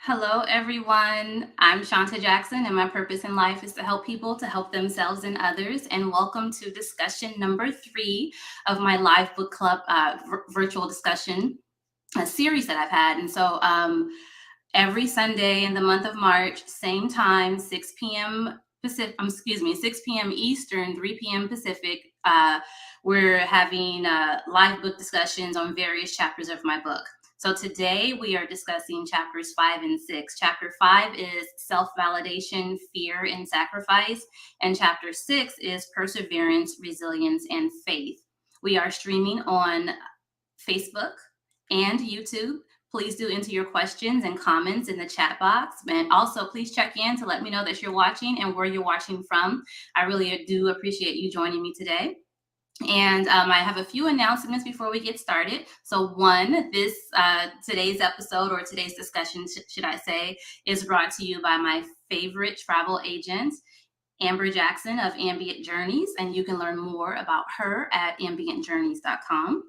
Hello, everyone. I'm Shawnta Jackson, and my purpose in life is to help people to help themselves and others. And welcome to discussion number 3 of my live book club virtual discussion series that I've had. Every Sunday in the month of March, same time, 6 p.m. Pacific, 6 p.m. Eastern, 3 p.m. Pacific. We're having live book discussions on various chapters of my book. So today we are discussing chapters 5 and 6. Chapter 5 is self-validation, fear, and sacrifice. And chapter 6 is perseverance, resilience, and faith. We are streaming on Facebook and YouTube. Please do enter your questions and comments in the chat box. And also, please check in to let me know that you're watching and where you're watching from. I really do appreciate you joining me today. And I have a few announcements before we get started. So one, today's episode, or today's discussion, should I say, is brought to you by my favorite travel agent, Amber Jackson of Ambient Journeys. And you can learn more about her at ambientjourneys.com.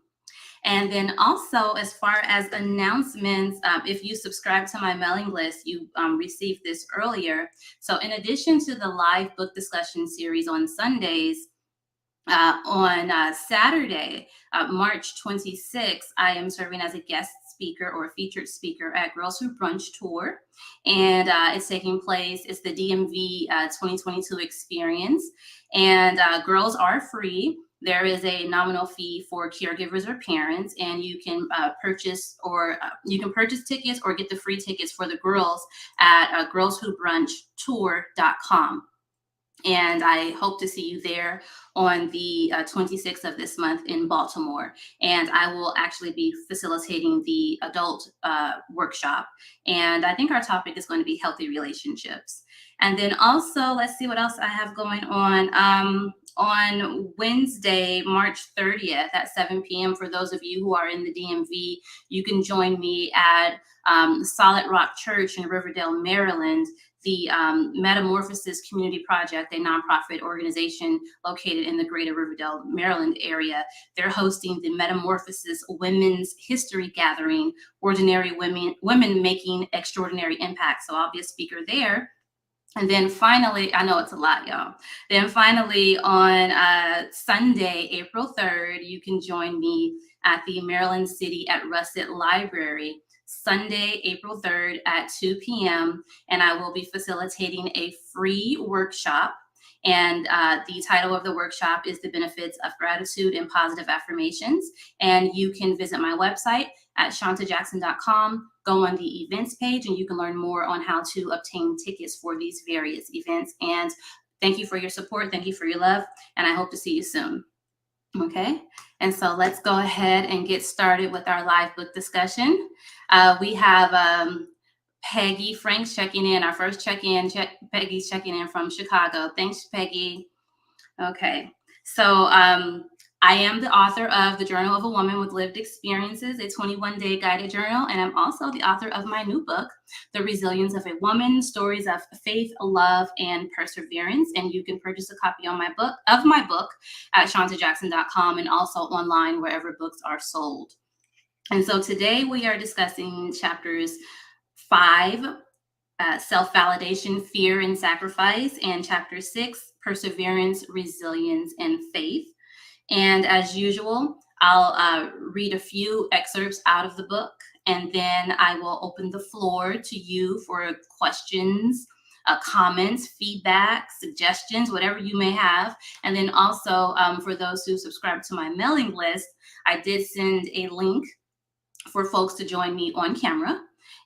And then also, as far as announcements, if you subscribe to my mailing list, you received this earlier. So in addition to the live book discussion series on Sundays, on Saturday, March 26th, I am serving as a guest speaker or featured speaker at Girls Who Brunch Tour. And it's taking place, it's the DMV 2022 experience. And girls are free. There is a nominal fee for caregivers or parents, and you can purchase tickets or get the free tickets for the girls at girlswhobrunchtour.com. And I hope to see you there on the 26th of this month in Baltimore. And I will actually be facilitating the adult workshop. And I think our topic is going to be healthy relationships. And then also, let's see what else I have going on. On Wednesday, March 30th at 7 p.m., for those of you who are in the DMV, you can join me at Solid Rock Church in Riverdale, Maryland. The Metamorphosis Community Project, a nonprofit organization located in the greater Riverdale, Maryland area. They're hosting the Metamorphosis Women's History Gathering, Ordinary Women Making Extraordinary Impact. So I'll be a speaker there. And then finally, I know it's a lot, y'all. Then finally, on Sunday, April 3rd, you can join me at the Maryland City at Russet Library, Sunday, April 3rd at 2 p.m. And I will be facilitating a free workshop. And the title of the workshop is The Benefits of Gratitude and Positive Affirmations. And you can visit my website at shawntajackson.com, go on the events page, and you can learn more on how to obtain tickets for these various events. And thank you for your support. Thank you for your love. And I hope to see you soon. Okay, and so let's go ahead and get started with our live book discussion. We have Peggy Franks checking in, our first check-in. Peggy's checking in from Chicago. Thanks, Peggy. Okay, so I am the author of The Journal of a Woman with Lived Experiences, a 21-day guided journal, and I'm also the author of my new book, The Resilience of a Woman, Stories of Faith, Love, and Perseverance. And you can purchase a copy of my book at shawntajackson.com and also online wherever books are sold. And so today we are discussing chapters 5, self-validation, fear, and sacrifice, and chapter 6, perseverance, resilience, and faith. And as usual, I'll read a few excerpts out of the book, and then I will open the floor to you for questions, comments, feedback, suggestions, whatever you may have. And then also for those who subscribe to my mailing list, I did send a link for folks to join me on camera.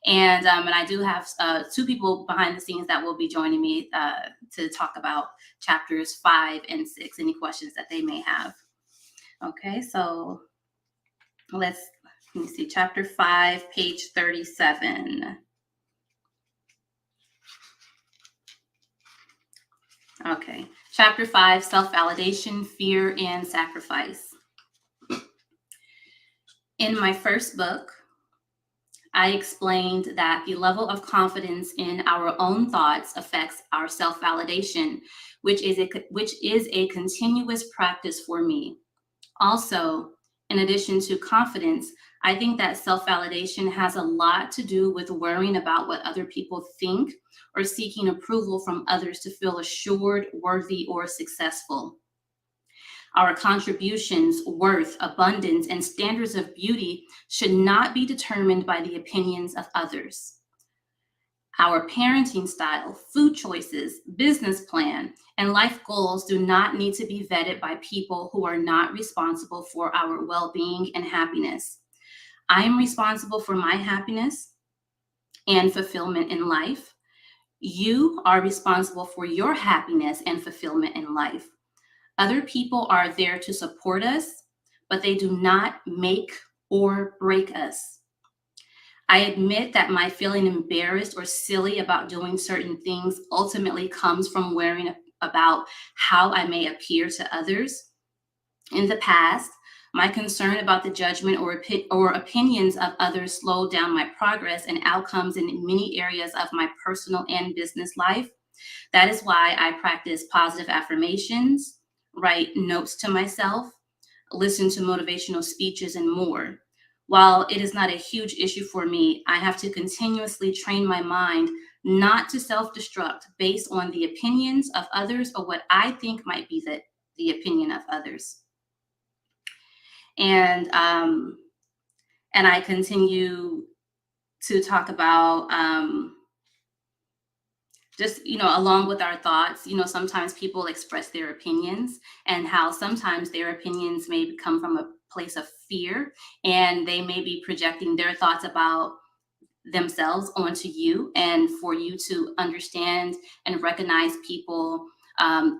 And I do have 2 people behind the scenes that will be joining me to talk about chapters 5 and 6, any questions that they may have. Okay, so let me see, chapter 5, page 37. Okay, chapter 5, self-validation, fear, and sacrifice. In my first book, I explained that the level of confidence in our own thoughts affects our self-validation, which is a continuous practice for me. Also, in addition to confidence, I think that self-validation has a lot to do with worrying about what other people think or seeking approval from others to feel assured, worthy, or successful. Our contributions, worth, abundance, and standards of beauty should not be determined by the opinions of others. Our parenting style, food choices, business plan, and life goals do not need to be vetted by people who are not responsible for our well being and happiness. I am responsible for my happiness and fulfillment in life. You are responsible for your happiness and fulfillment in life. Other people are there to support us, but they do not make or break us. I admit that my feeling embarrassed or silly about doing certain things ultimately comes from worrying about how I may appear to others. In the past, my concern about the judgment or opinions of others slowed down my progress and outcomes in many areas of my personal and business life. That is why I practice positive affirmations, write notes to myself, listen to motivational speeches, and more. While it is not a huge issue for me, I have to continuously train my mind not to self destruct based on the opinions of others or what I think might be the opinion of others. And and I continue to talk about just, along with our thoughts, sometimes people express their opinions, and how sometimes their opinions may come from a place of fear, and they may be projecting their thoughts about themselves onto you, and for you to understand and recognize people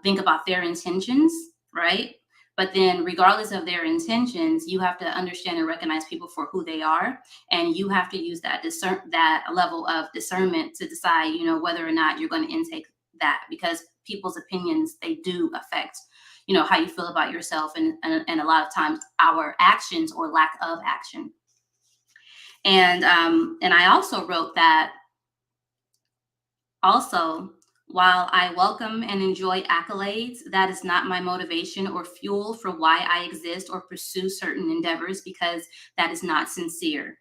think about their intentions, right? But then regardless of their intentions, you have to understand and recognize people for who they are, and you have to use that level of discernment to decide, whether or not you're going to intake that, because people's opinions, they do affect how you feel about yourself, and a lot of times our actions or lack of action. And I also wrote that, also, while I welcome and enjoy accolades, that is not my motivation or fuel for why I exist or pursue certain endeavors, because that is not sincere.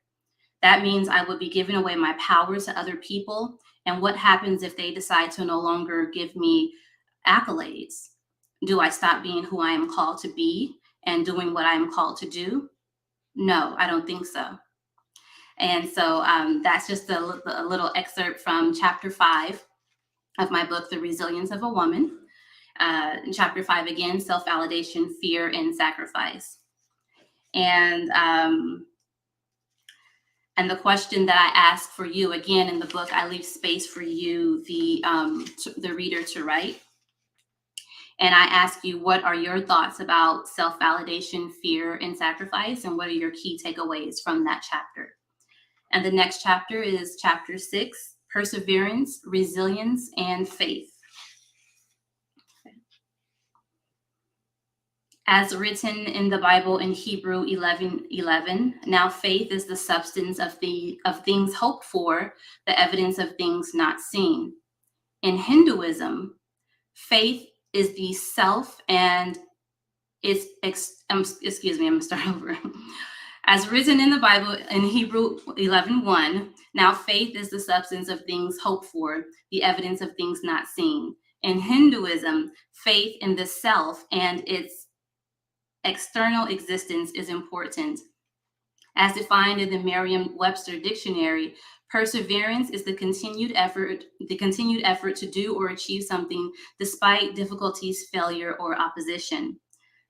That means I would be giving away my power to other people. And what happens if they decide to no longer give me accolades? Do I stop being who I am called to be and doing what I am called to do? No, I don't think so. And so that's just a little excerpt from chapter 5 of my book, The Resilience of a Woman. In chapter 5, again, self-validation, fear, and sacrifice. And the question that I ask for you, again, in the book, I leave space for you, the reader, to write. And I ask you, what are your thoughts about self-validation, fear, and sacrifice? And what are your key takeaways from that chapter? And the next chapter is chapter 6, perseverance, resilience, and faith. As written in the Bible in Hebrew 11:11, now faith is the substance of things hoped for, the evidence of things not seen. In Hinduism, faith is the self and excuse me, I'm gonna start over. As written in the Bible in Hebrew 11:1, now faith is the substance of things hoped for, the evidence of things not seen. In Hinduism, faith in the self and its external existence is important. As defined in the Merriam-Webster dictionary, perseverance is the continued effort to do or achieve something despite difficulties, failure, or opposition.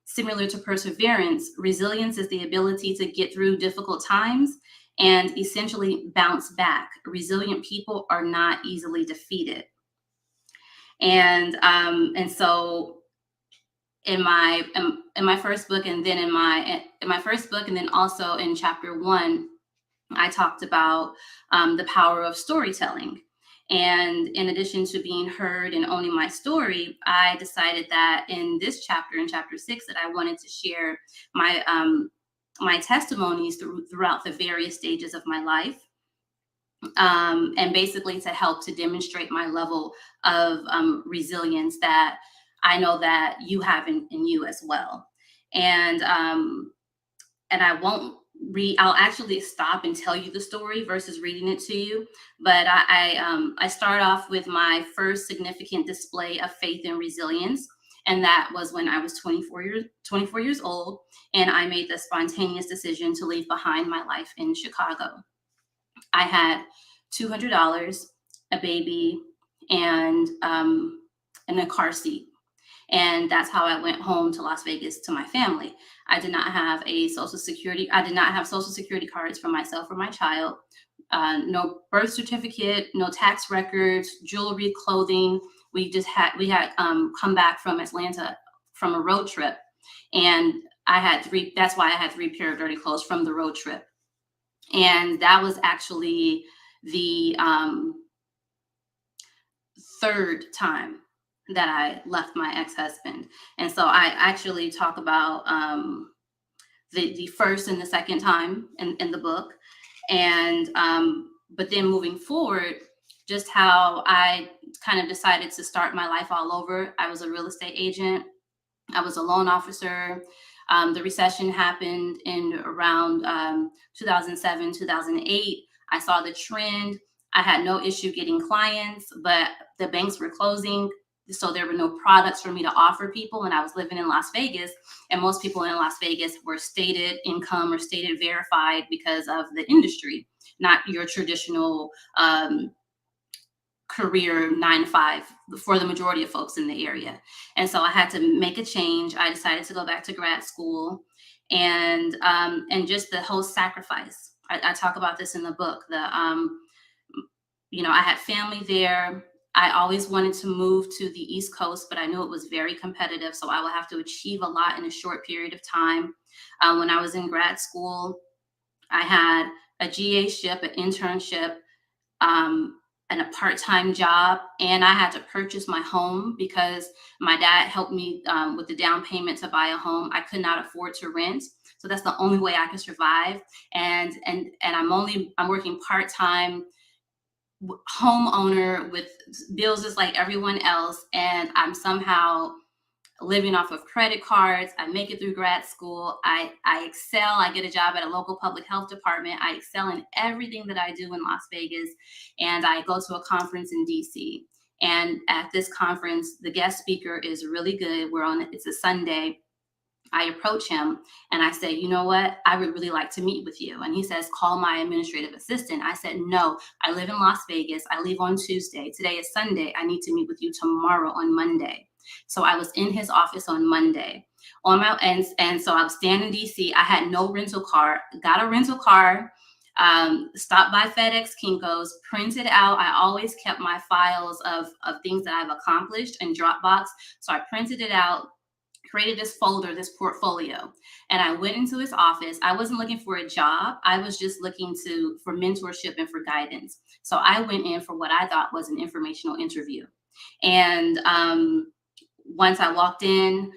Similar to perseverance, resilience is the ability to get through difficult times and essentially bounce back. Resilient people are not easily defeated. And so in my first book, and then in my first book, and then also in chapter 1, I talked about the power of storytelling. And in addition to being heard and owning my story, I decided that in this chapter, in chapter 6, that I wanted to share my testimonies throughout the various stages of my life, and basically to help to demonstrate my level of resilience that I know that you have in you as well. And and I won't read. I'll actually stop and tell you the story versus reading it to you. But I start off with my first significant display of faith and resilience, and that was when I was 24 years old, and I made the spontaneous decision to leave behind my life in Chicago. I had $200, a baby, and a car seat. And that's how I went home to Las Vegas to my family. I did not have a social security. I did not have social security cards for myself or my child. No birth certificate, no tax records, jewelry, clothing. We had come back from Atlanta from a road trip, and I had three. That's why I had three pair of dirty clothes from the road trip, and that was actually the third time that I left my ex-husband. And so I actually talk about the first and the second time in the book. And but then moving forward, just how I kind of decided to start my life all over. I was a real estate agent. I was a loan officer. The recession happened in around 2007, 2008. I saw the trend. I had no issue getting clients, but the banks were closing. So there were no products for me to offer people. And I was living in Las Vegas, and most people in Las Vegas were stated income or stated verified because of the industry, not your traditional career 9 to 5 for the majority of folks in the area. And so I had to make a change. I decided to go back to grad school, and just the whole sacrifice. I talk about this in the book. I had family there. I always wanted to move to the East Coast, but I knew it was very competitive. So I would have to achieve a lot in a short period of time. When I was in grad school, I had a GA-ship, an internship, and a part-time job, and I had to purchase my home because my dad helped me with the down payment to buy a home. I could not afford to rent, so that's the only way I could survive. And I'm working part-time, homeowner with bills just like everyone else, and I'm somehow living off of credit cards. I make it through grad school. I excel. I get a job at a local public health department. I excel in everything that I do in Las Vegas. And I go to a conference in DC. And at this conference, the guest speaker is really good. It's a Sunday. I approach him and I say, you know what? I would really like to meet with you. And he says, call my administrative assistant. I said, no, I live in Las Vegas. I leave on Tuesday. Today is Sunday. I need to meet with you tomorrow on Monday. So I was in his office on Monday and so I was staying in DC. I had no rental car, got a rental car, stopped by FedEx, Kinko's, printed out. I always kept my files of things that I've accomplished in Dropbox. So I printed it out, created this folder, this portfolio, and I went into his office. I wasn't looking for a job. I was just looking for mentorship and for guidance. So I went in for what I thought was an informational interview. And once I walked in,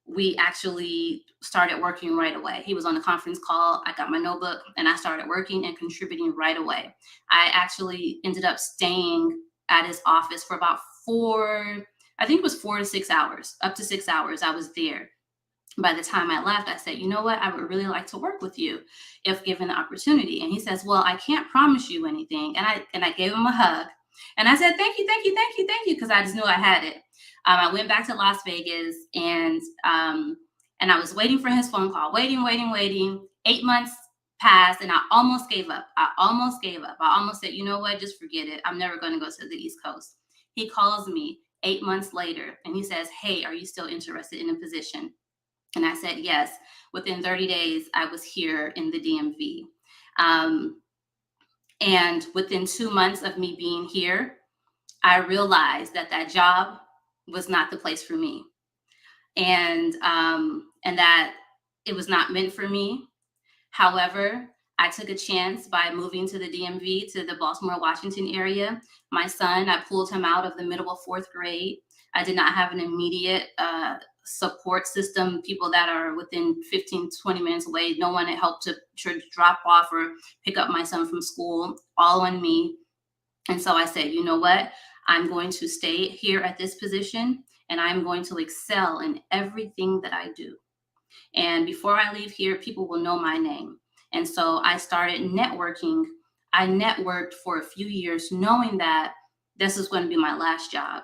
we actually started working right away. He was on the conference call. I got my notebook and I started working and contributing right away. I actually ended up staying at his office for about I think it was 4 to 6 hours, up to 6 hours. I was there. By the time I left, I said, you know what? I would really like to work with you if given the opportunity. And he says, well, I can't promise you anything. And I gave him a hug. And I said, thank you, thank you, thank you, thank you, because I just knew I had it. I went back to Las Vegas, and I was waiting for his phone call, waiting. 8 months passed, and I almost gave up. I almost said, you know what? Just forget it. I'm never going to go to the East Coast. He calls me 8 months later, and he says, hey, are you still interested in a position? And I said, yes. Within 30 days, I was here in the DMV. And within 2 months of me being here, I realized that job was not the place for me. And that it was not meant for me. However, I took a chance by moving to the DMV, to the Baltimore, Washington area. My son, I pulled him out of the middle of 4th grade. I did not have an immediate support system, people that are within 15, 20 minutes away. No one had helped to drop off or pick up my son from school, all on me. And so I said, you know what? I'm going to stay here at this position, and I'm going to excel in everything that I do. And before I leave here, people will know my name. And so I started networking. I networked for a few years, knowing that this is going to be my last job.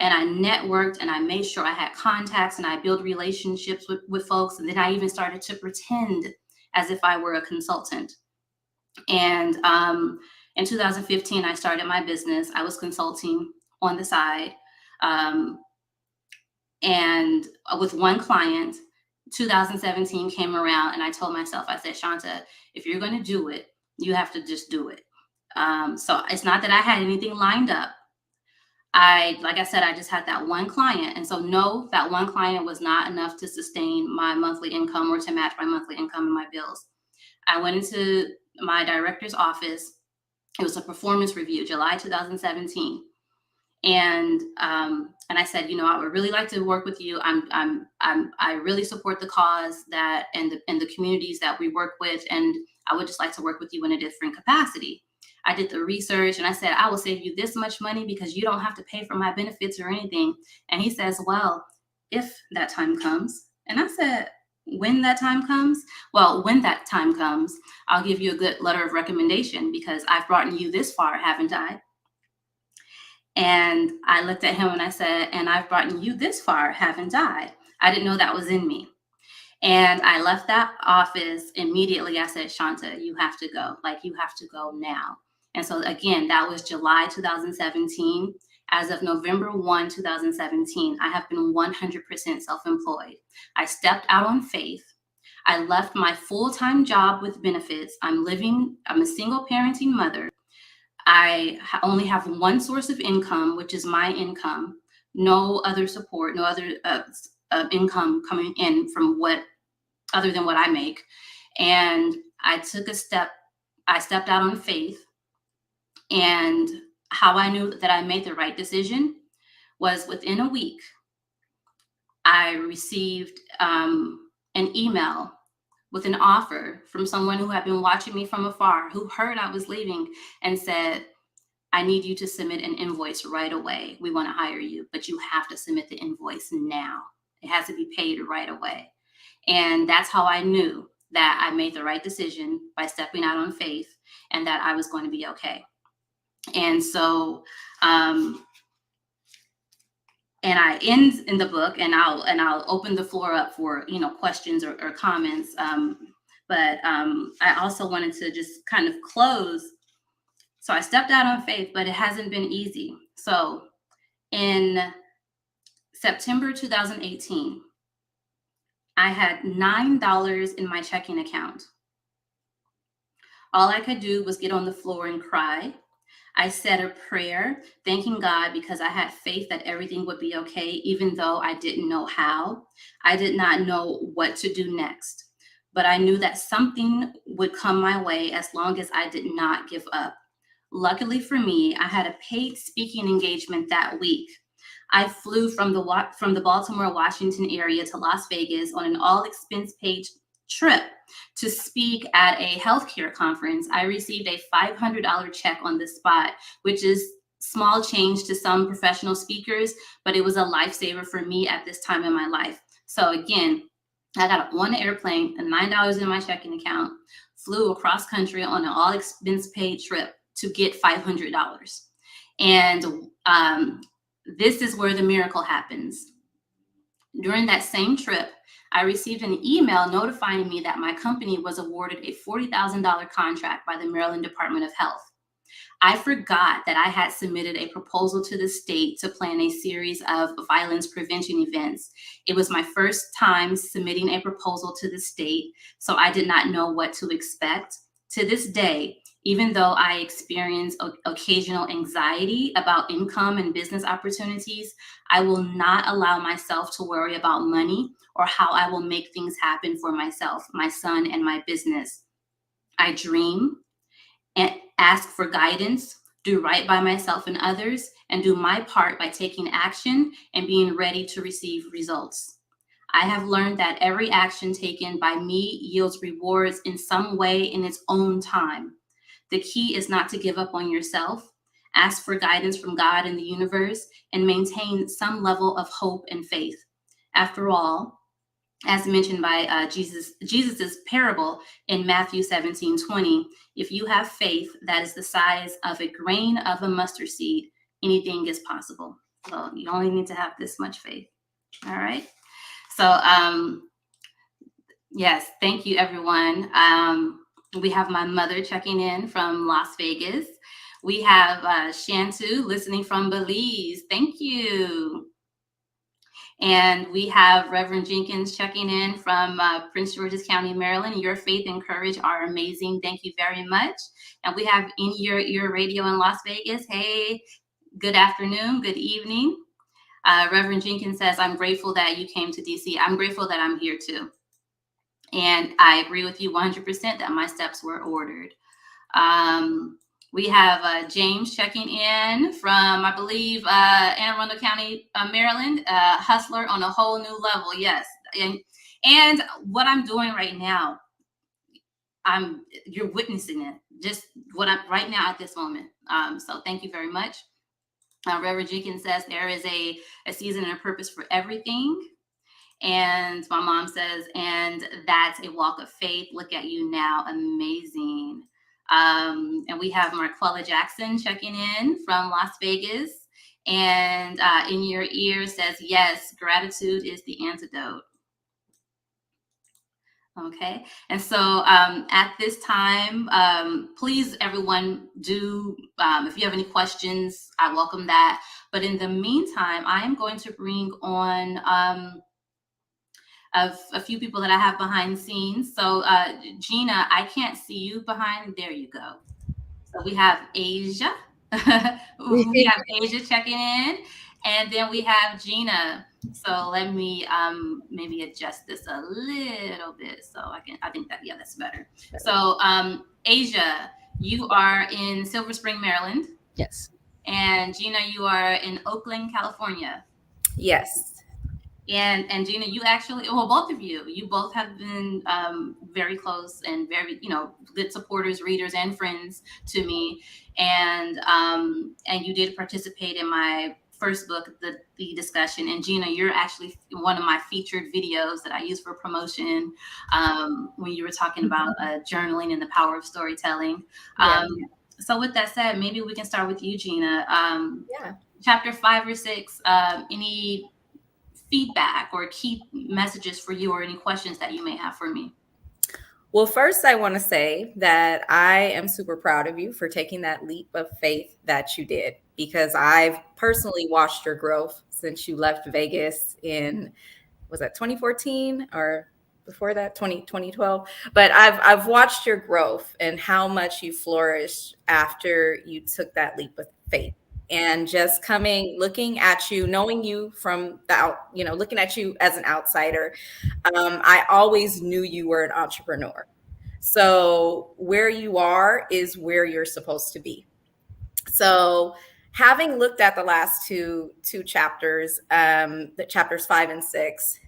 And I networked and I made sure I had contacts and I built relationships with folks. And then I even started to pretend as if I were a consultant. And in 2015, I started my business. I was consulting on the side. Um, and with one client, 2017 came around and I told myself, I said, Shawnta, if you're going to do it, you have to just do it. So it's not that I had anything lined up. Like I said, I just had that one client. And so no, that one client was not enough to sustain my monthly income or to match my monthly income and my bills. I went into my director's office. It was a performance review, July 2017. And I said, I would really like to work with you. I really support the cause that and the communities that we work with, and I would just like to work with you in a different capacity. I did the research and I said, I will save you this much money because you don't have to pay for my benefits or anything. And he says, well, if that time comes. And I said, when that time comes? Well, when that time comes, I'll give you a good letter of recommendation because I've brought you this far, haven't I? And I looked at him and I said, and I've brought you this far, haven't I? I didn't know that was in me. And I left that office immediately. I said, Shawnta, you have to go. Like, you have to go now. And so, again, that was July 2017. As of November 1, 2017, I have been 100% self-employed. I stepped out on faith. I left my full-time job with benefits. I'm a single parenting mother. I only have one source of income, which is my income. No other support, no other income coming in from other than what I make. And I stepped out on faith. And how I knew that I made the right decision was within a week, I received an email with an offer from someone who had been watching me from afar, who heard I was leaving and said, I need you to submit an invoice right away. We want to hire you, but you have to submit the invoice now. It has to be paid right away. And that's how I knew that I made the right decision by stepping out on faith and that I was going to be okay. And so, and I end in the book, and I'll open the floor up for questions or comments. But I also wanted to just kind of close. So I stepped out on faith, but it hasn't been easy. So in September 2018, I had $9 in my checking account. All I could do was get on the floor and cry. I said a prayer, thanking God because I had faith that everything would be okay, even though I didn't know how. I did not know what to do next, but I knew that something would come my way as long as I did not give up. Luckily for me, I had a paid speaking engagement that week. I flew from the Baltimore, Washington area to Las Vegas on an all-expense paid trip to speak at a healthcare conference. I received a $500 check on the spot, which is small change to some professional speakers, but it was a lifesaver for me at this time in my life. So again, I got on the airplane and $9 in my checking account, flew across country on an all-expense paid trip to get $500. And this is where the miracle happens. During that same trip, I received an email notifying me that my company was awarded a $40,000 contract by the Maryland Department of Health. I forgot that I had submitted a proposal to the state to plan a series of violence prevention events. It was my first time submitting a proposal to the state, so I did not know what to expect. To this day, even though I experience occasional anxiety about income and business opportunities, I will not allow myself to worry about money or how I will make things happen for myself, my son, and my business. I dream and ask for guidance, do right by myself and others, and do my part by taking action and being ready to receive results. I have learned that every action taken by me yields rewards in some way in its own time. The key is not to give up on yourself, ask for guidance from God and the universe, and maintain some level of hope and faith. After all, as mentioned by Jesus's parable in Matthew 17:20. If you have faith that is the size of a grain of a mustard seed, anything is possible. So you only need to have this much faith. All right. So yes, thank you, everyone. We have my mother checking in from Las Vegas. We have Shantu listening from Belize. Thank you. And we have Reverend Jenkins checking in from Prince George's County, Maryland. Your faith and courage are amazing. Thank you very much. And we have In Your Ear Radio in Las Vegas. Hey, good afternoon, good evening. Reverend Jenkins says, I'm grateful that you came to DC. I'm grateful that I'm here too. And I agree with you 100% that my steps were ordered. We have James checking in from, I believe, Anne Arundel County, Maryland. Hustler on a whole new level. Yes. And what I'm doing right now, you're witnessing it. Just what I'm right now at this moment. So thank you very much. Reverend Jenkins says there is a season and a purpose for everything. And my mom says, and that's a walk of faith. Look at you now. Amazing. And we have Marquella Jackson checking in from Las Vegas. And In Your Ear says, yes, gratitude is the antidote. Okay. And so at this time, please, everyone, do, if you have any questions, I welcome that. But in the meantime, I am going to bring on of a few people that I have behind the scenes. So Gina, I can't see you behind. There you go. So we have Asia. We have Asia checking in. And then we have Gina. So let me maybe adjust this a little bit so I think that, yeah, that's better. So Asia, you are in Silver Spring, Maryland. Yes. And Gina, you are in Oakland, California. Yes. And Gina, you actually, well, both of you both have been very close and very, good supporters, readers, and friends to me. And you did participate in my first book, the discussion. And Gina, you're actually one of my featured videos that I use for promotion when you were talking about journaling and the power of storytelling. Yeah. So with that said, maybe we can start with you, Gina. Yeah. Chapter 5 or 6, any feedback or key messages for you or any questions that you may have for me? Well, first, I want to say that I am super proud of you for taking that leap of faith that you did, because I've personally watched your growth since you left Vegas in, was that 2014 or before that, 2012? But I've watched your growth and how much you flourished after you took that leap of faith. And just looking at you, knowing you from looking at you as an outsider, I always knew you were an entrepreneur. So where you are is where you're supposed to be. So having looked at the last two chapters, the chapters 5 and 6,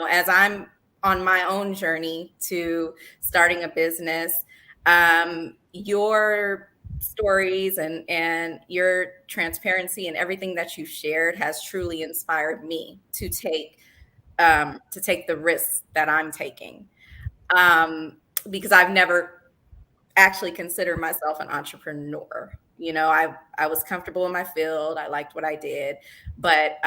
as I'm on my own journey to starting a business, your stories and your transparency and everything that you've shared has truly inspired me to take the risks that I'm taking, because I've never actually considered myself an entrepreneur. I was comfortable in my field. I liked what I did, but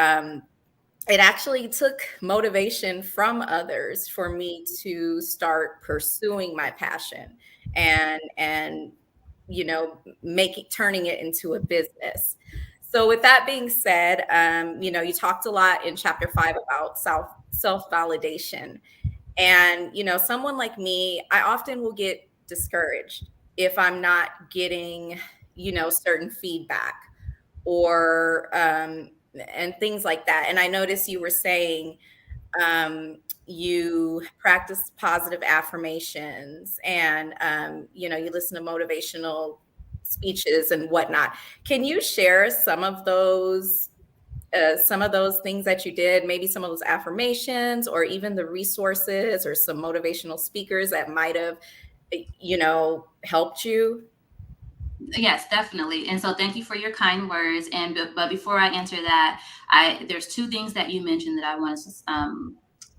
it actually took motivation from others for me to start pursuing my passion and turning it into a business. So with that being said, you talked a lot in chapter 5 about self-validation. And, someone like me, I often will get discouraged if I'm not getting, certain feedback or, and things like that. And I noticed you were saying, you practice positive affirmations and, you listen to motivational speeches and whatnot. Can you share some of those things that you did, maybe some of those affirmations or even the resources or some motivational speakers that might have, helped you? Yes, definitely. And so thank you for your kind words. And but before I answer that, there's two things that you mentioned that I want to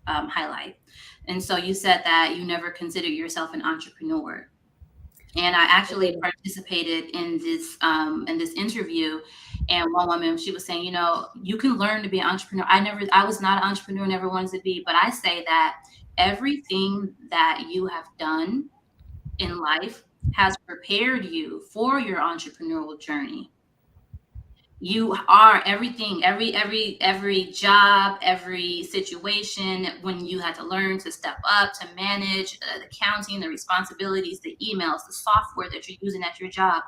highlight. And so you said that you never considered yourself an entrepreneur. And I actually participated in this interview, and one woman, she was saying, you know, you can learn to be an entrepreneur. I was not an entrepreneur, never wanted to be, but I say that everything that you have done in life has prepared you for your entrepreneurial journey. You are everything, every job, every situation. When you had to learn to step up, to manage the accounting, the responsibilities, the emails, the software that you're using at your job,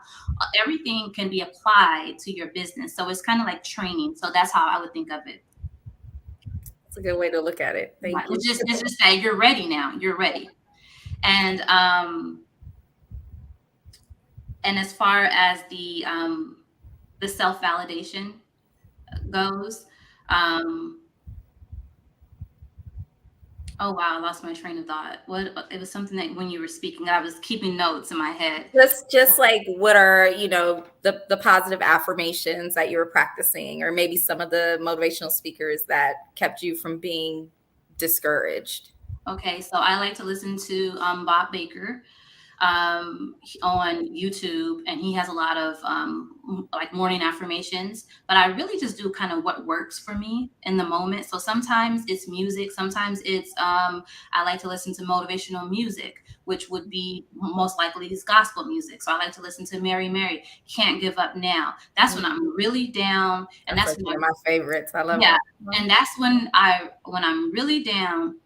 everything can be applied to your business. So it's kind of like training. So that's how I would think of it. That's a good way to look at it. Right. Thank you. It's just say you're ready now. You're ready. And as far as the self-validation goes, oh wow, I lost my train of thought. What, it was something that when you were speaking, I was keeping notes in my head. Just like, what are, you know, the positive affirmations that you were practicing, or maybe some of the motivational speakers that kept you from being discouraged? Okay, so I like to listen to Bob Baker on YouTube, and he has a lot of like morning affirmations. But I really just do kind of what works for me in the moment. So sometimes it's music, sometimes it's I like to listen to motivational music, which would be most likely is gospel music. So I like to listen to Mary Mary, Can't Give Up Now. That's when I'm really down, and That's that's like when one of my favorites. I love yeah, that. and that's when I'm really down,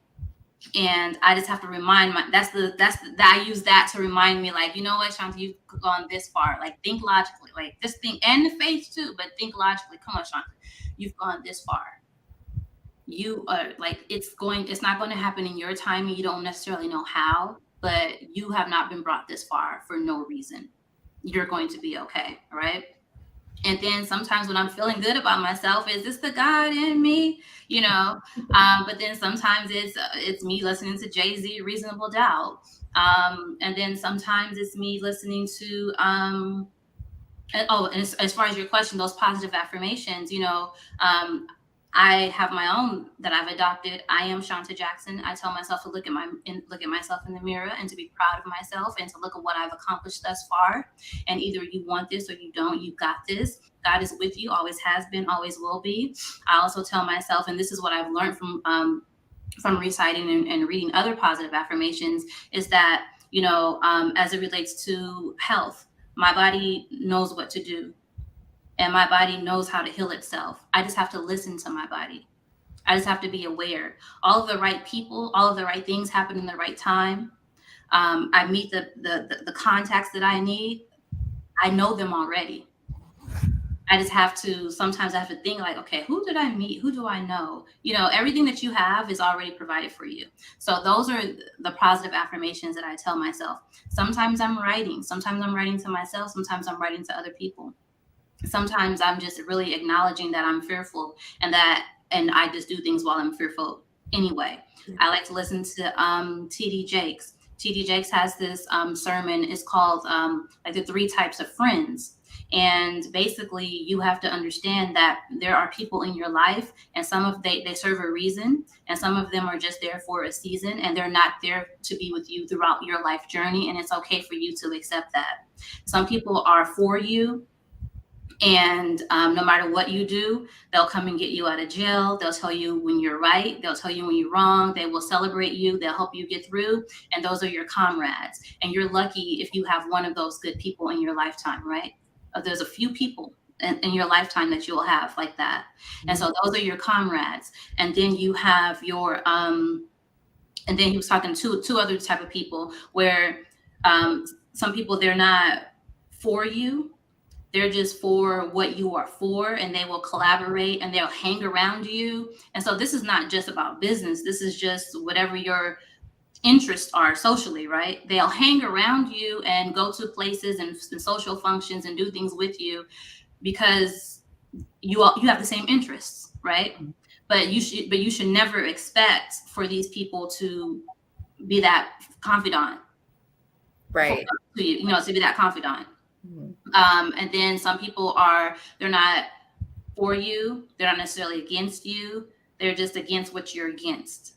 and I just have to remind I use that to remind me, like, you know what, Shawnta, you've gone this far. Like, think logically, like, just think, and the faith too, but think logically. Come on, Shawnta, you've gone this far. You are like, it's not going to happen in your timing. You don't necessarily know how, but you have not been brought this far for no reason. You're going to be okay, right? And then sometimes when I'm feeling good about myself, is this the God in me? You know, but then sometimes it's me listening to Jay-Z, Reasonable Doubt. And then sometimes it's me listening to and as far as your question, those positive affirmations, you know, I have my own that I've adopted. I am Shawnta Jackson. I tell myself to look at myself in the mirror and to be proud of myself and to look at what I've accomplished thus far. And either you want this or you don't. You got this. God is with you. Always has been. Always will be. I also tell myself, and this is what I've learned from reciting and reading other positive affirmations, is that, you know, as it relates to health, my body knows what to do, and my body knows how to heal itself. I just have to listen to my body. I just have to be aware. All of the right people, all of the right things happen in the right time. I meet the contacts that I need. I know them already. I just have to, sometimes I have to think like, okay, who did I meet? Who do I know? You know, everything that you have is already provided for you. So those are the positive affirmations that I tell myself. Sometimes I'm writing to myself. Sometimes I'm writing to other people. Sometimes I'm just really acknowledging that I'm fearful, and I just do things while I'm fearful anyway. I like to listen to TD Jakes. TD Jakes has this sermon. It's called like the 3 types of friends. And basically, you have to understand that there are people in your life, and some of they serve a reason, and some of them are just there for a season, and they're not there to be with you throughout your life journey. And it's okay for you to accept that. Some people are for you, and no matter what you do, they'll come and get you out of jail. They'll tell you when you're right. They'll tell you when you're wrong. They will celebrate you. They'll help you get through. And those are your comrades. And you're lucky if you have one of those good people in your lifetime, right? There's a few people in your lifetime that you'll have like that. And so those are your comrades. And then you have your, and then he was talking to 2 other type of people where some people, they're not for you. They're just for what you are for, and they will collaborate and they'll hang around you. And so this is not just about business. This is just whatever your interests are socially, right? They'll hang around you and go to places and social functions and do things with you because you have the same interests, right? But you should never expect for these people to be that confidant, Right. to you, to be that confidant. And then some people they're not for you. They're not necessarily against you. They're just against what you're against.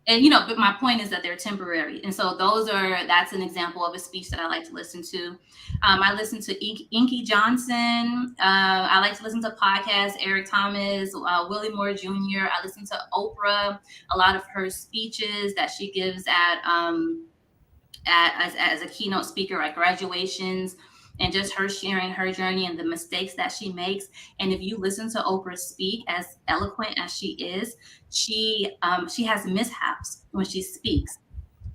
And but my point is that they're temporary, and so that's an example of a speech that I like to listen to. I listen to Inky Johnson. I like to listen to podcasts, Eric Thomas, Willie Moore Jr. I listen to Oprah, a lot of her speeches that she gives as a keynote speaker at graduations, and just her sharing her journey and the mistakes that she makes. And if you listen to Oprah speak, as eloquent as she has mishaps when she speaks.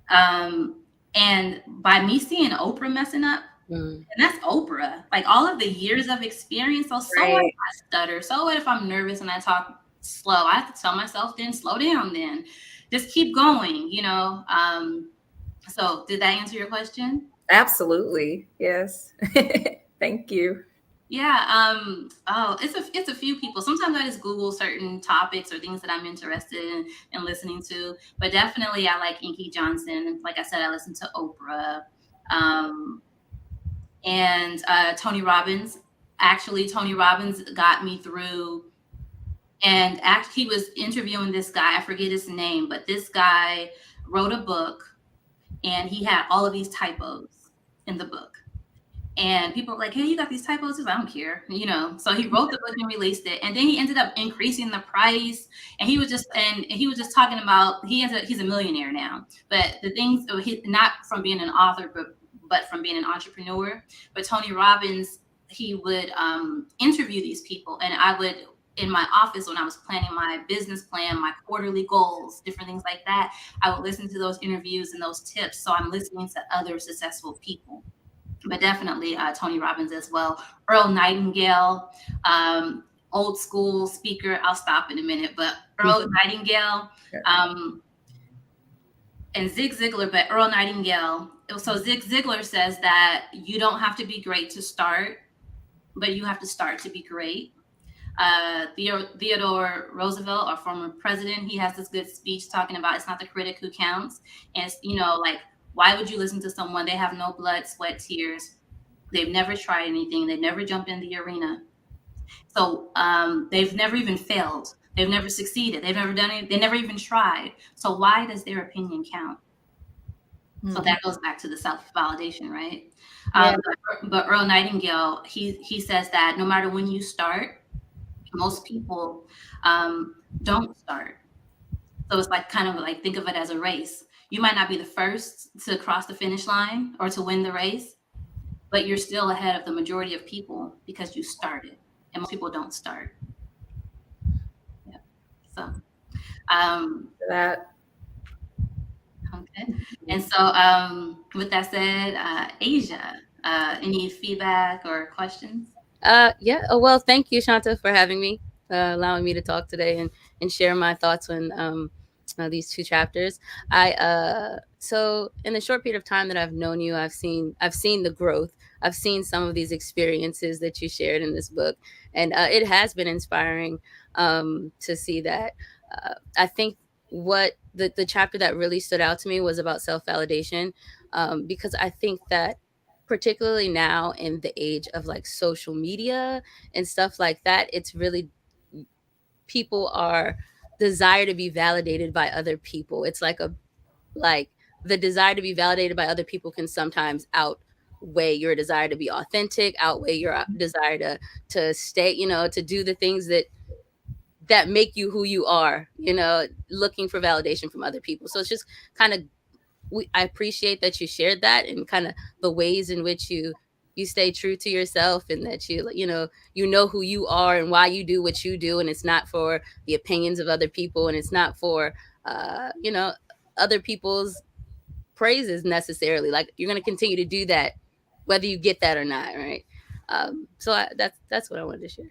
And by me seeing Oprah messing up, and that's Oprah, like all of the years of experience. So what if Right. I stutter? So what if I'm nervous and I talk slow? I have to tell myself, then slow down, then just keep going, So did that answer your question? Absolutely. Yes. Thank you. Yeah. Oh, it's a few people. Sometimes I just Google certain topics or things that I'm interested in listening to. But definitely I like Inky Johnson. Like I said, I listen to Oprah. Um, and Tony Robbins. Actually, Tony Robbins got me through, and he was interviewing this guy. I forget his name, but this guy wrote a book, and he had all of these typos in the book. And people were like, "Hey, you got these typos?" He's like, "I don't care," So he wrote the book and released it, and then he ended up increasing the price. And he was just talking about he's a millionaire now. But the things, not from being an author, but from being an entrepreneur. But Tony Robbins, he would interview these people, and I would, in my office, when I was planning my business plan, my quarterly goals, different things like that, I would listen to those interviews and those tips. So I'm listening to other successful people, but definitely Tony Robbins as well. Earl Nightingale, old school speaker. I'll stop in a minute, but Earl Nightingale, and Zig Ziglar, but Earl Nightingale. So Zig Ziglar says that you don't have to be great to start, but you have to start to be great. Theodore Roosevelt, our former president, he has this good speech talking about it's not the critic who counts. And it's, like, why would you listen to someone? They have no blood, sweat, tears. They've never tried anything. They've never jumped in the arena. So they've never even failed. They've never succeeded. They've never done it. They never even tried. So why does their opinion count? So that goes back to the self-validation, right? Yeah. But Earl Nightingale, he says that no matter when you start, most people don't start. So it's like, kind of like, think of it as a race. You might not be the first to cross the finish line or to win the race, but you're still ahead of the majority of people because you started, and most people don't start. Yeah. So That. okay. And so with that said, Asia, any feedback or questions? Yeah. Oh, well, thank you, Shawnta, for having me, allowing me to talk today and share my thoughts on these two chapters. So in the short period of time that I've known you, I've seen the growth. I've seen some of these experiences that you shared in this book, and it has been inspiring to see that. I think what the chapter that really stood out to me was about self-validation, because I think that particularly now in the age of like social media and stuff like that, it's really, people are desire to be validated by other people. It's like the desire to be validated by other people can sometimes outweigh your desire to be authentic, outweigh your desire to stay, to do the things that make you who you are, looking for validation from other people. So it's just kind of, I appreciate that you shared that, and kind of the ways in which you stay true to yourself, and that you know who you are and why you do what you do, and it's not for the opinions of other people, and it's not for other people's praises necessarily. Like, you're going to continue to do that whether you get that or not, right? That's what I wanted to share.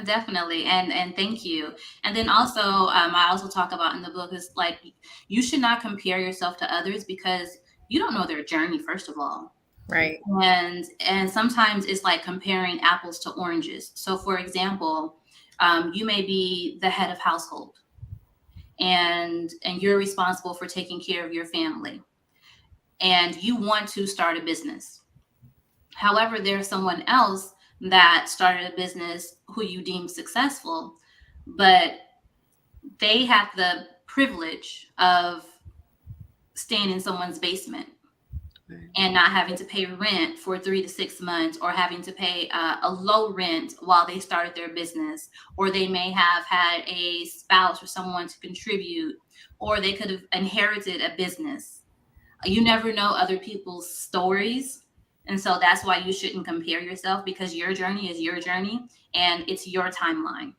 Definitely, and thank you. And then also, I also talk about in the book is like, you should not compare yourself to others because you don't know their journey, first of all. Right. And sometimes it's like comparing apples to oranges. So, for example, you may be the head of household, and you're responsible for taking care of your family, and you want to start a business. However, there's someone else that started a business who you deem successful, but they have the privilege of staying in someone's basement and not having to pay rent for 3 to 6 months, or having to pay a low rent while they started their business, or they may have had a spouse or someone to contribute, or they could have inherited a business. You never know other people's stories. And so that's why you shouldn't compare yourself, because your journey is your journey and it's your timeline.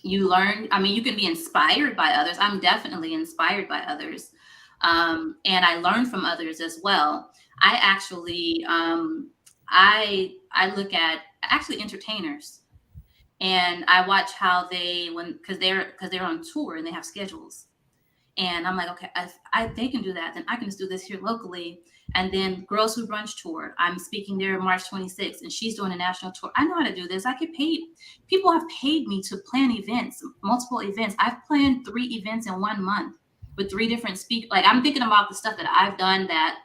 You learn, I mean, you can be inspired by others. I'm definitely inspired by others. And I learn from others as well. I actually, I look at actually entertainers, and I watch how they, because they're on tour and they have schedules. And I'm like, okay, they can do that. Then I can just do this here locally. And then Girls Who Brunch Tour, I'm speaking there March 26th, and she's doing a national tour. I know how to do this. I get paid. People have paid me to plan events, multiple events. I've planned 3 events in 1 month with 3 different speakers. Like, I'm thinking about the stuff that I've done that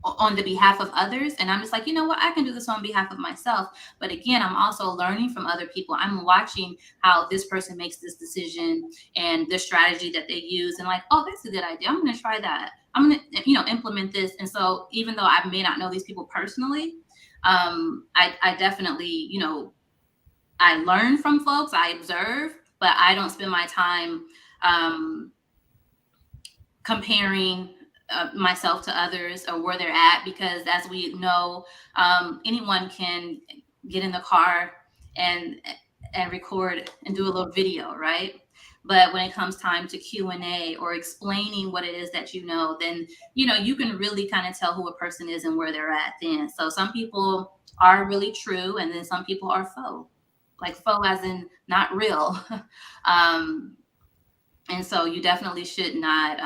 on the behalf of others, and I'm just like, you know what, I can do this on behalf of myself. But again, I'm also learning from other people. I'm watching how this person makes this decision and the strategy that they use, and like, oh, that's a good idea, I'm going to try that, I'm going to implement this. And so even though I may not know these people personally, I definitely, I learn from folks, I observe, but I don't spend my time comparing myself to others or where they're at, because as we know, anyone can get in the car and record and do a little video, right? But when it comes time to Q&A or explaining what it is that then you can really kind of tell who a person is and where they're at then. So some people are really true, and then some people are faux, like faux as in not real. And so you definitely should not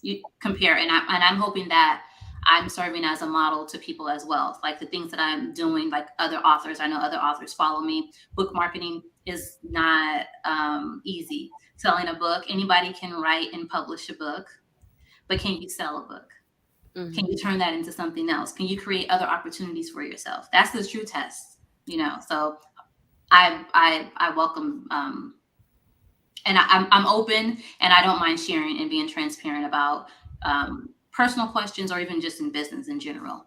you compare. And I'm hoping that I'm serving as a model to people as well. Like the things that I'm doing, like other authors, I know other authors follow me. Book marketing is not easy. Selling a book, anybody can write and publish a book, but can you sell a book? Mm-hmm. Can you turn that into something else? Can you create other opportunities for yourself? That's the true test, So I welcome and I'm open, and I don't mind sharing and being transparent about personal questions, or even just in business in general.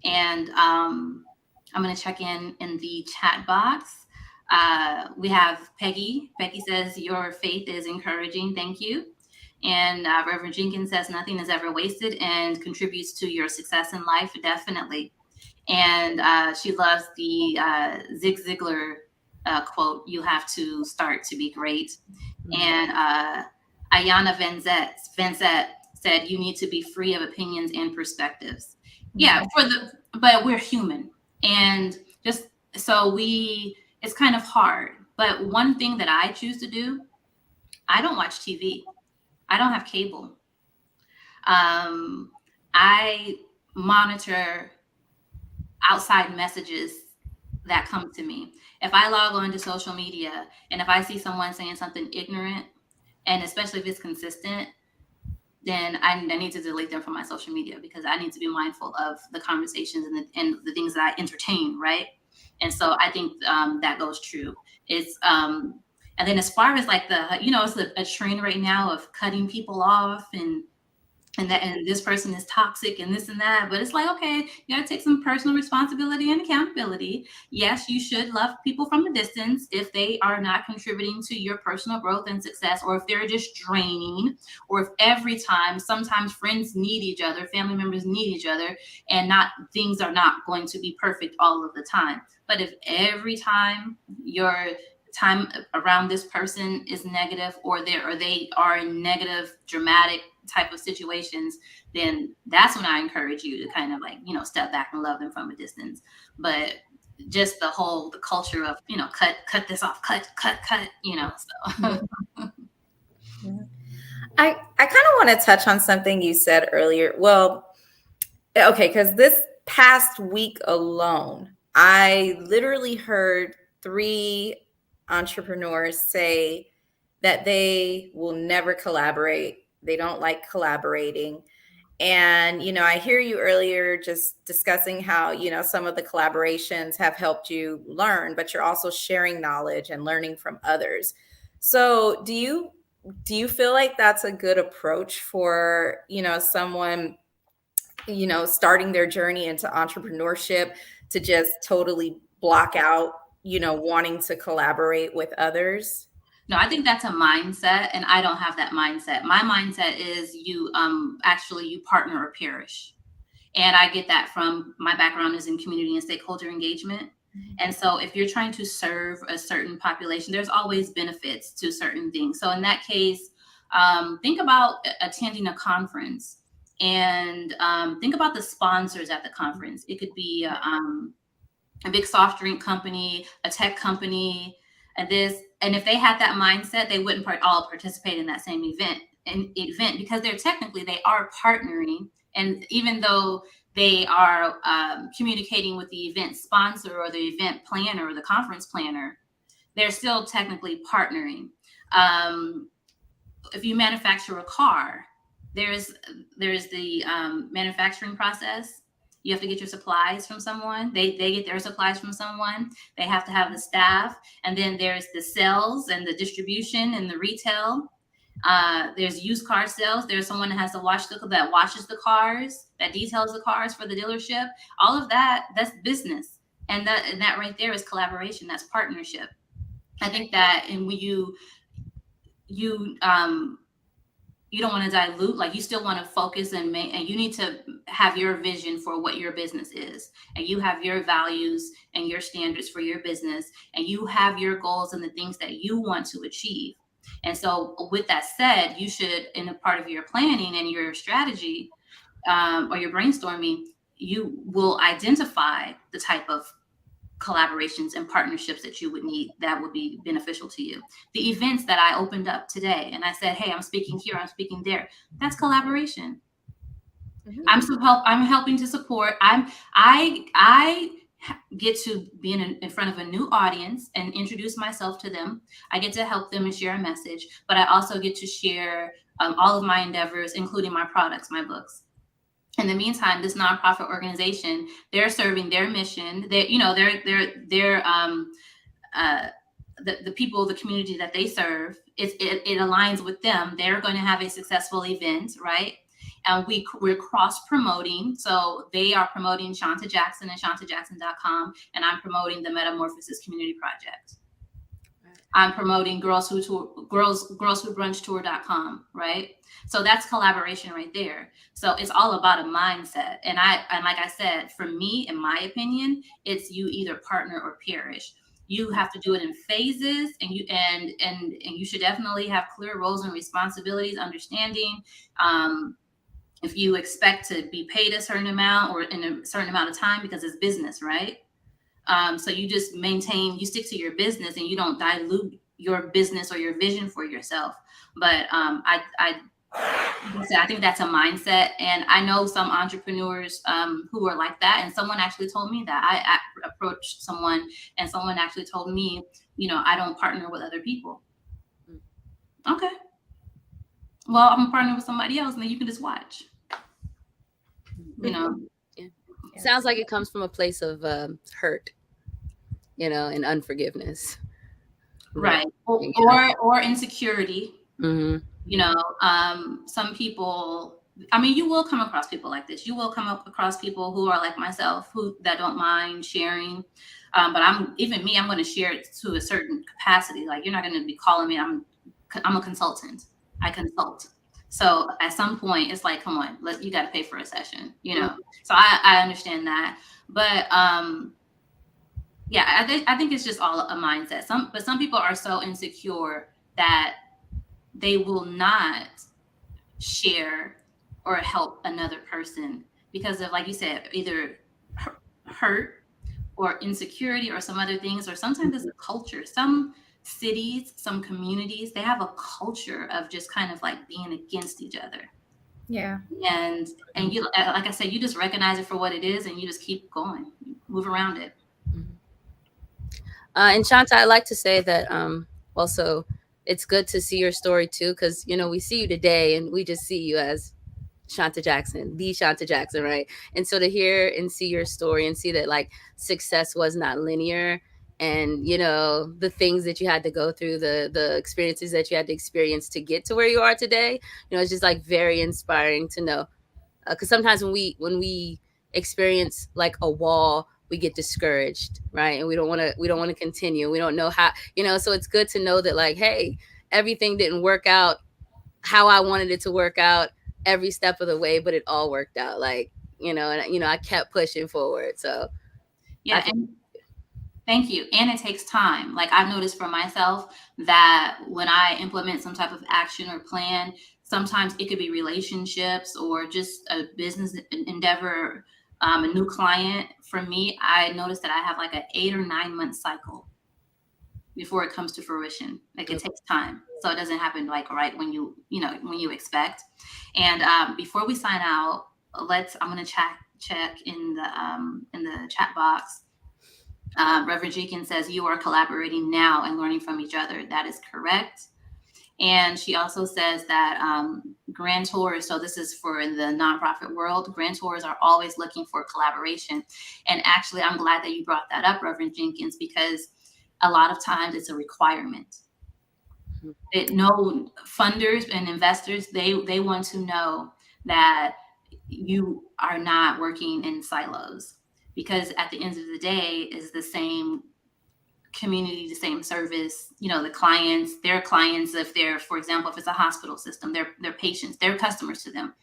And I'm going to check in the chat box. We have Peggy. Peggy says, your faith is encouraging. Thank you. And Reverend Jenkins says, nothing is ever wasted and contributes to your success in life. Definitely. And she loves the Zig Ziglar quote, you have to start to be great. And Ayana Vanzette said, you need to be free of opinions and perspectives. Yeah, but we're human. And just so it's kind of hard. But one thing that I choose to do, I don't watch TV. I don't have cable. I monitor outside messages that come to me. If I log on to social media and if I see someone saying something ignorant, and especially if it's consistent, then I need to delete them from my social media, because I need to be mindful of the conversations and the things that I entertain, right? And so I think that goes true. It's and then as far as like it's a trend right now of cutting people off and this person is toxic and this and that. But it's like, okay, you got to take some personal responsibility and accountability. Yes, you should love people from a distance if they are not contributing to your personal growth and success, or if they're just draining, or if every time, sometimes friends need each other, family members need each other, and things are not going to be perfect all of the time. But if every time your time around this person is negative, or they are in negative, dramatic type of situations, then that's when I encourage you to kind of like, step back and love them from a distance. But just the culture of, cut this off, cut, so. I kind of want to touch on something you said earlier. Well, okay, because this past week alone, I literally heard 3 entrepreneurs say that they will never collaborate. They don't like collaborating. And, I hear you earlier just discussing how, some of the collaborations have helped you learn, but you're also sharing knowledge and learning from others. So do you feel like that's a good approach for, someone, starting their journey into entrepreneurship, to just totally block out, wanting to collaborate with others? No, I think that's a mindset, and I don't have that mindset. My mindset is you actually you partner or perish. And I get that from my background is in community and stakeholder engagement. And so if you're trying to serve a certain population, there's always benefits to certain things. So in that case, think about attending a conference, and think about the sponsors at the conference. It could be a big soft drink company, a tech company, and this. And if they had that mindset, they wouldn't all participate in that same event because they are partnering. And even though they are communicating with the event sponsor or the event planner or the conference planner, they're still technically partnering. If you manufacture a car, there's the manufacturing process. You have to get your supplies from someone. They get their supplies from someone. They have to have the staff. And then there's the sales and the distribution and the retail. There's used car sales. There's someone that has to that washes the cars, that details the cars for the dealership. All of that, that's business. And that right there is collaboration. That's partnership. I think that, and when you don't want to dilute, like you still want to focus and you need to have your vision for what your business is, and you have your values and your standards for your business, and you have your goals and the things that you want to achieve. And so with that said, you should, in a part of your planning and your strategy or your brainstorming, you will identify the type of collaborations and partnerships that you would need that would be beneficial to you. The events that I opened up today and I said, hey, I'm speaking here, I'm speaking there, that's collaboration. Mm-hmm. I'm helping to support. I get to be in front of a new audience and introduce myself to them. I get to help them and share a message, but I also get to share all of my endeavors, including my products, my books. In the meantime, this nonprofit organization, they're serving their mission. The people, the community that they serve, it aligns with them. They're going to have a successful event, right? And we're cross promoting. So they are promoting Shawnta Jackson and ShawntaJackson.com, and I'm promoting the Metamorphosis Community Project. I'm promoting Girls Who Brunch Tour.com, right? So that's collaboration right there. So it's all about a mindset. And like I said, for me, in my opinion, it's you either partner or perish. You have to do it in phases, and you should definitely have clear roles and responsibilities, understanding. If you expect to be paid a certain amount or in a certain amount of time, because it's business, right? So you just you stick to your business, and you don't dilute your business or your vision for yourself. But I think that's a mindset. And I know some entrepreneurs who are like that. And someone actually told me that. I approached someone, and someone actually told me, I don't partner with other people. Okay. Well, I'm partnering with somebody else, and then you can just watch. Yeah. Sounds like it comes from a place of hurt, and unforgiveness. Right. Or insecurity. Mm-hmm. Some people, you will come across people like this. You will come across people who are like myself, that don't mind sharing. But I'm going to share it to a certain capacity. Like, you're not going to be calling me. I'm a consultant. I consult. So at some point it's like, come on, you got to pay for a session, Mm-hmm. So I understand that. But yeah, I think it's just all a mindset. Some people are so insecure that they will not share or help another person because of, like you said, either hurt or insecurity or some other things, or sometimes it's a culture. Some cities, some communities, they have a culture of just kind of like being against each other. Yeah. And you, like I said, you just recognize it for what it is, and you just keep going, move around it. And Shawnta, I like to say that also it's good to see your story too, because we see you today and we just see you as Shawnta Jackson, the Shawnta Jackson, right? And so to hear and see your story and see that like success was not linear, and the things that you had to go through, the experiences that you had to experience to get to where you are today. It's just like very inspiring to know, because sometimes when we experience like a wall, we get discouraged, right? And we don't want to continue. We don't know how, so it's good to know that, like, hey, everything didn't work out how I wanted it to work out every step of the way, but it all worked out. Like, and I kept pushing forward. So Yeah, and thank you. And it takes time. Like, I've noticed for myself that when I implement some type of action or plan, sometimes it could be relationships or just a business endeavor, a new client. For me, I noticed that I have like an 8 or 9 month cycle before it comes to fruition. Like, it takes time. So it doesn't happen like right when when you expect. And before we sign out, I'm going to check in the chat box. Reverend Jenkins says, you are collaborating now and learning from each other. That is correct. And she also says that grantors, so this is for the nonprofit world, grantors are always looking for collaboration. And actually, I'm glad that you brought that up, Reverend Jenkins, because a lot of times it's a requirement. No funders and investors, they want to know that you are not working in silos, because at the end of the day is the same community, the same service. The clients, their clients, if they're, for example, if it's a hospital system, they're patients, they're customers to them.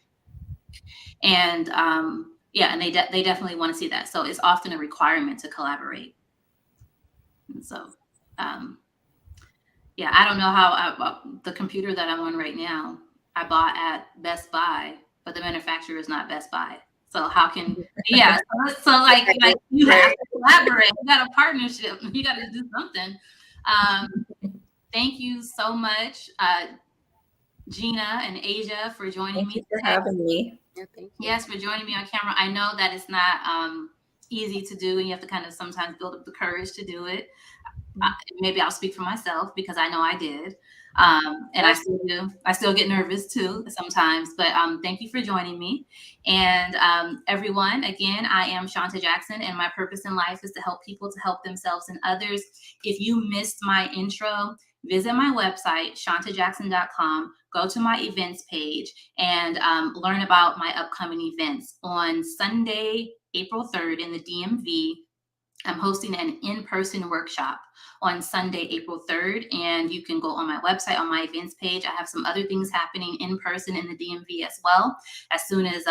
And and they definitely want to see that. So it's often a requirement to collaborate. And so I don't know how the computer that I'm on right now, I bought at Best Buy, but the manufacturer is not Best Buy. So how can, so like you have to collaborate. You got a partnership. You got to do something. Thank you so much, Gina and Asia, for joining me. Thank you for having me. Yeah, thank you. Yes, for joining me on camera. I know that it's not easy to do, and you have to kind of sometimes build up the courage to do it. Maybe I'll speak for myself because I know I did. And I still do. I still get nervous too sometimes, but thank you for joining me. And everyone, again, I am Shawnta Jackson, and my purpose in life is to help people to help themselves and others. If you missed my intro, visit my website, shawntajackson.com, go to my events page, and learn about my upcoming events. On Sunday, April 3rd in the DMV, I'm hosting an in-person workshop on Sunday, April 3rd, and you can go on my website, on my events page. I have some other things happening in person in the DMV as well, as soon as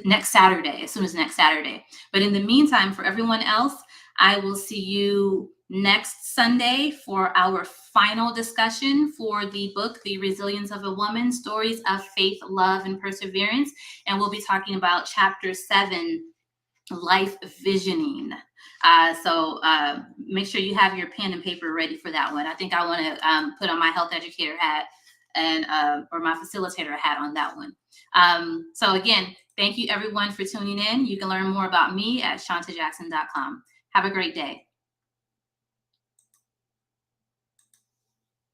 next Saturday. But in the meantime, for everyone else, I will see you next Sunday for our final discussion for the book, The Resilience of a Woman, Stories of Faith, Love, and Perseverance. And we'll be talking about chapter 7, life visioning. So make sure you have your pen and paper ready for that one. I think I want to put on my health educator hat and or my facilitator hat on that one. So again, thank you everyone for tuning in. You can learn more about me at shawntajackson.com. Have a great day.